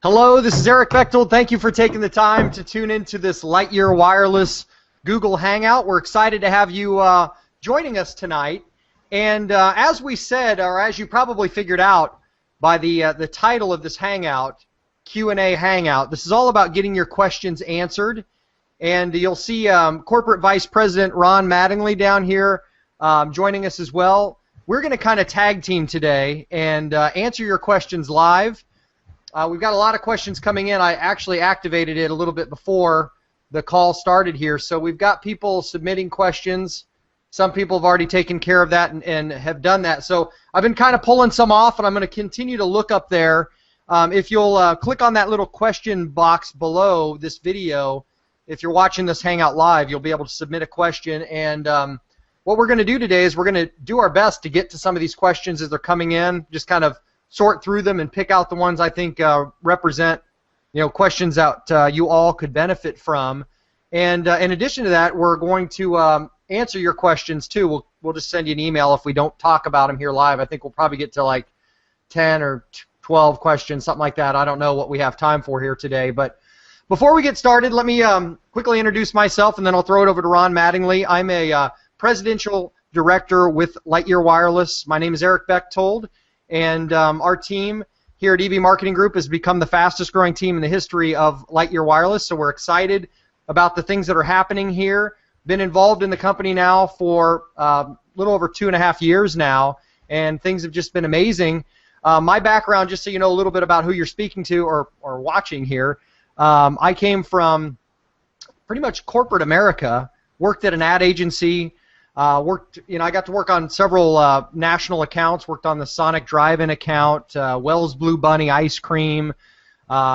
Hello, this is Eric Bechtold. Thank you for taking the time to tune into this Lightyear Wireless Google Hangout. We're excited to have you joining us tonight. And as we said, or as you probably figured out by the title of this Hangout, Q&A Hangout, this is all about getting your questions answered. And you'll see Corporate Vice President Ron Mattingly down here joining us as well. We're going to kind of tag team today and answer your questions live. We've got a lot of questions coming in. I actually activated it a little bit before the call started here. So we've got people submitting questions. Some people have already taken care of that and have done that. So I've been kind of pulling some off, and I'm going to continue to look up there. If you'll click on that little question box below this video, if you're watching this Hangout live, you'll be able to submit a question. And what we're going to do today is we're going to do our best to get to some of these questions as they're coming in, just kind of sort through them and pick out the ones I think represent, questions that you all could benefit from. And in addition to that, we're going to answer your questions too. We'll just send you an email if we don't talk about them here live. I think we'll probably get to like 10 or 12 questions, something like that. I don't know what we have time for here today. But before we get started, let me quickly introduce myself, and then I'll throw it over to Ron Mattingly. I'm a presidential director with Lightyear Wireless. My name is Eric Bechtold. And our team here at EV Marketing Group has become the fastest growing team in the history of Lightyear Wireless, so we're excited about the things that are happening here. Been involved in the company now for a little over 2.5 years now, and things have just been amazing. My background, just so you know a little bit about who you're speaking to or watching here, I came from pretty much corporate America, worked at an ad agency, I got to work on several national accounts. Worked on the Sonic Drive-In account, Wells Blue Bunny ice cream,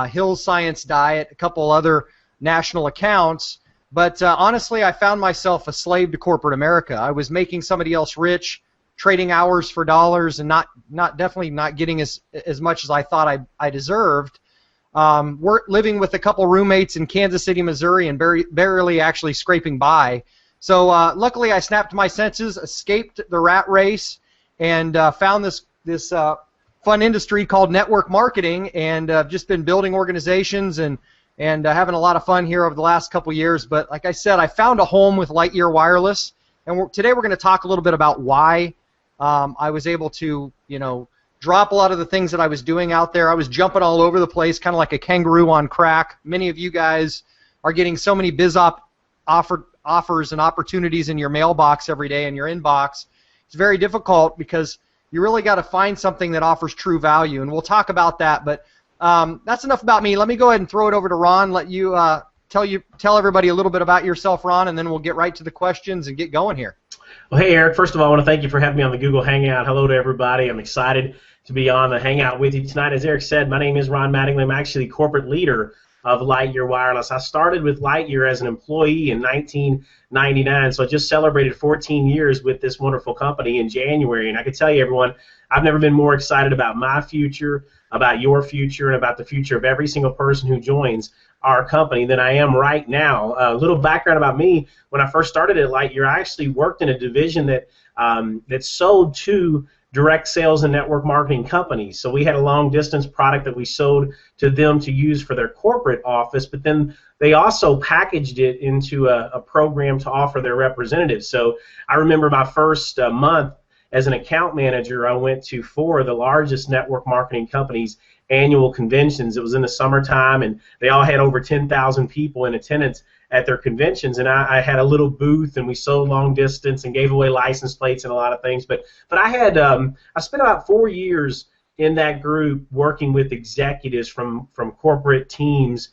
Hills Science Diet, a couple other national accounts. But honestly, I found myself a slave to corporate America. I was making somebody else rich, trading hours for dollars, and definitely not getting as much as I thought I deserved. Living with a couple roommates in Kansas City, Missouri, and barely actually scraping by. So luckily, I snapped my senses, escaped the rat race, and found this fun industry called network marketing, and just been building organizations and having a lot of fun here over the last couple years. But like I said, I found a home with Lightyear Wireless, and today we're going to talk a little bit about why I was able to, drop a lot of the things that I was doing out there. I was jumping all over the place, kind of like a kangaroo on crack. Many of you guys are getting so many offers and opportunities in your mailbox every day, in your inbox. It's very difficult because you really got to find something that offers true value, and we'll talk about that. But that's enough about me. Let me go ahead and throw it over to Ron. Let you tell everybody a little bit about yourself, Ron, and then we'll get right to the questions and get going here. Well, hey, Eric. First of all, I want to thank you for having me on the Google Hangout. Hello to everybody. I'm excited to be on the Hangout with you tonight. As Eric said, my name is Ron Mattingly. I'm actually the corporate leader of Lightyear Wireless. I started with Lightyear as an employee in 1999, so I just celebrated 14 years with this wonderful company in January, and I can tell you, everyone, I've never been more excited about my future, about your future, and about the future of every single person who joins our company than I am right now. A little background about me: when I first started at Lightyear, I actually worked in a division that sold to direct sales and network marketing companies. So we had a long-distance product that we sold to them to use for their corporate office, but then they also packaged it into a program to offer their representatives. So I remember my first month as an account manager, I went to 4 of the largest network marketing companies' annual conventions. It was in the summertime, and they all had over 10,000 people in attendance at their conventions, and I had a little booth, and we sold long distance and gave away license plates and a lot of things. But I had I spent about 4 years in that group working with executives from corporate teams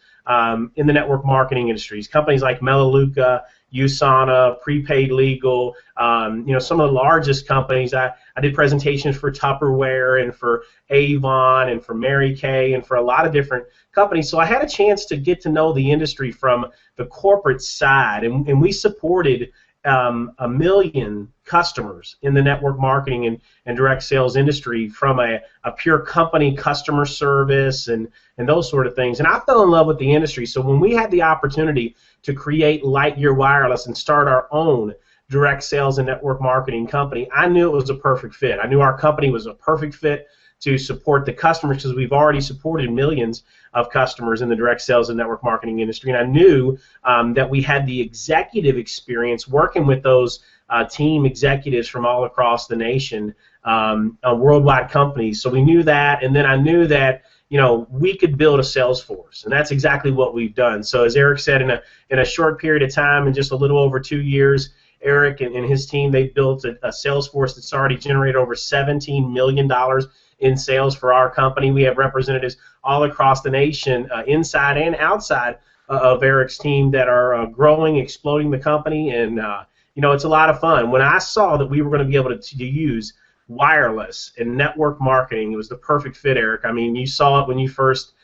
in the network marketing industries, companies like Melaleuca, USANA, Prepaid Legal, some of the largest companies. I did presentations for Tupperware and for Avon and for Mary Kay and for a lot of different companies. So I had a chance to get to know the industry from the corporate side, and we supported 1 million customers in the network marketing and direct sales industry from a pure company customer service and those sort of things. And I fell in love with the industry. So when we had the opportunity to create Lightyear Wireless and start our own direct sales and network marketing company, I knew it was a perfect fit. I knew our company was a perfect fit to support the customers because we've already supported millions of customers in the direct sales and network marketing industry. And I knew that we had the executive experience working with those team executives from all across the nation, worldwide companies. So we knew that, and then I knew that we could build a sales force, and that's exactly what we've done. So as Eric said, in a short period of time, in just a little over 2 years, Eric and his team, they built a sales force that's already generated over $17 million in sales for our company. We have representatives all across the nation, inside and outside of Eric's team, that are growing, exploding the company, and it's a lot of fun. When I saw that we were going to be able to use wireless and network marketing, it was the perfect fit, Eric. I mean, you saw it when you first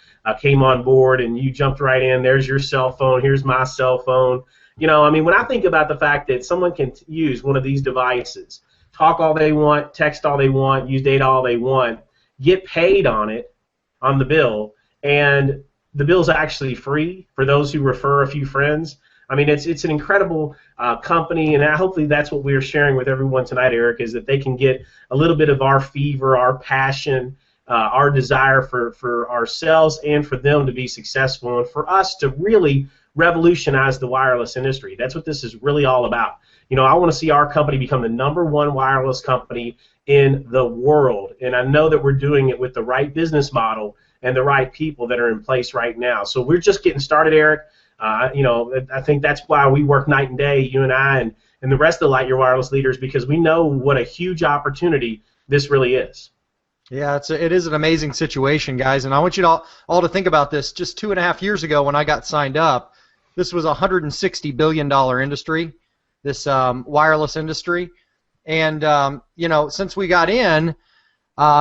came on board, and you jumped right in. There's your cell phone. Here's my cell phone. When I think about the fact that someone can use one of these devices, talk all they want, text all they want, use data all they want, get paid on it, on the bill, and the bill's actually free for those who refer a few friends. I mean, it's an incredible company, and hopefully that's what we're sharing with everyone tonight, Eric, is that they can get a little bit of our fever, our passion, our desire for ourselves and for them to be successful, and for us to really revolutionize the wireless industry. That's what this is really all about. I want to see our company become the #1 wireless company in the world, and I know that we're doing it with the right business model and the right people that are in place right now. So we're just getting started, Eric. I think that's why we work night and day, you and I, and the rest of the Lightyear Wireless leaders, because we know what a huge opportunity this really is. Yeah, it is an amazing situation, guys, and I want you all to think about this. Just 2.5 years ago, when I got signed up, this was a $160 billion industry, this wireless industry, and since we got in,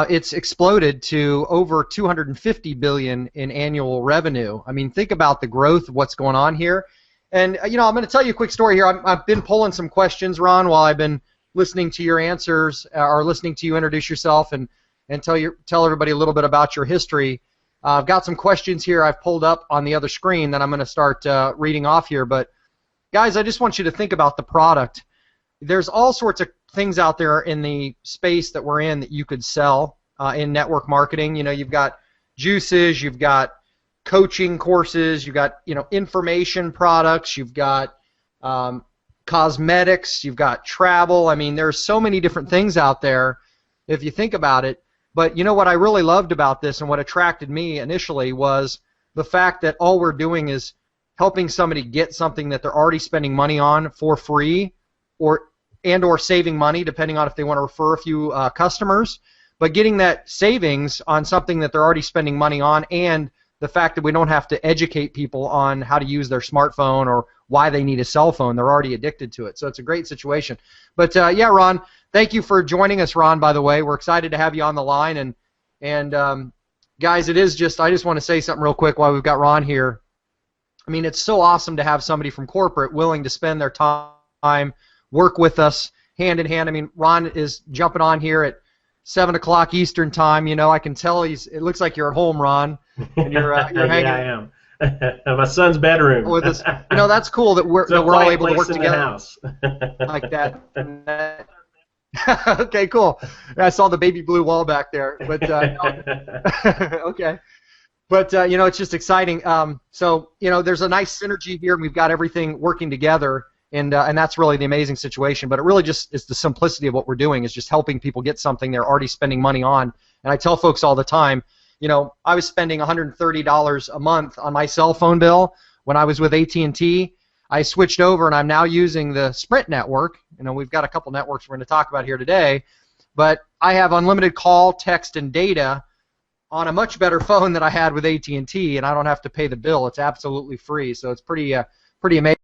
it's exploded to over $250 billion in annual revenue. I mean, think about the growth of what's going on here. And I'm going to tell you a quick story here. I've been pulling some questions, Ron, while I've been listening to your answers, or listening to you introduce yourself and tell everybody a little bit about your history. I've got some questions here I've pulled up on the other screen that I'm going to start reading off here. But guys, I just want you to think about the product. There's all sorts of things out there in the space that we're in that you could sell in network marketing. You've got juices, you've got coaching courses, you've got information products, you've got cosmetics, you've got travel. I mean, there's so many different things out there if you think about it. But what I really loved about this and what attracted me initially was the fact that all we're doing is helping somebody get something that they're already spending money on for free, or saving money, depending on if they want to refer a few customers, but getting that savings on something that they're already spending money on, and the fact that we don't have to educate people on how to use their smartphone or why they need a cell phone. They're already addicted to it. So it's a great situation. But yeah, Ron, thank you for joining us, Ron, by the way. We're excited to have you on the line. And guys, I just want to say something real quick while we've got Ron here. I mean, it's so awesome to have somebody from corporate willing to spend their time, work with us hand in hand. I mean, Ron is jumping on here at 7 o'clock Eastern time. I can tell it looks like you're at home, Ron. And you're hanging. Yeah, I am. My son's bedroom. With us. That's cool that we're all able to work together. House. Like that. Okay, cool. I saw the baby blue wall back there. But okay. But it's just exciting. So there's a nice synergy here, and we've got everything working together. And that's really the amazing situation. But it really just is the simplicity of what we're doing, is just helping people get something they're already spending money on. And I tell folks all the time, I was spending $130 a month on my cell phone bill when I was with AT&T. I switched over, and I'm now using the Sprint network. We've got a couple networks we're going to talk about here today. But I have unlimited call, text, and data on a much better phone than I had with AT&T, and I don't have to pay the bill. It's absolutely free. So it's pretty amazing.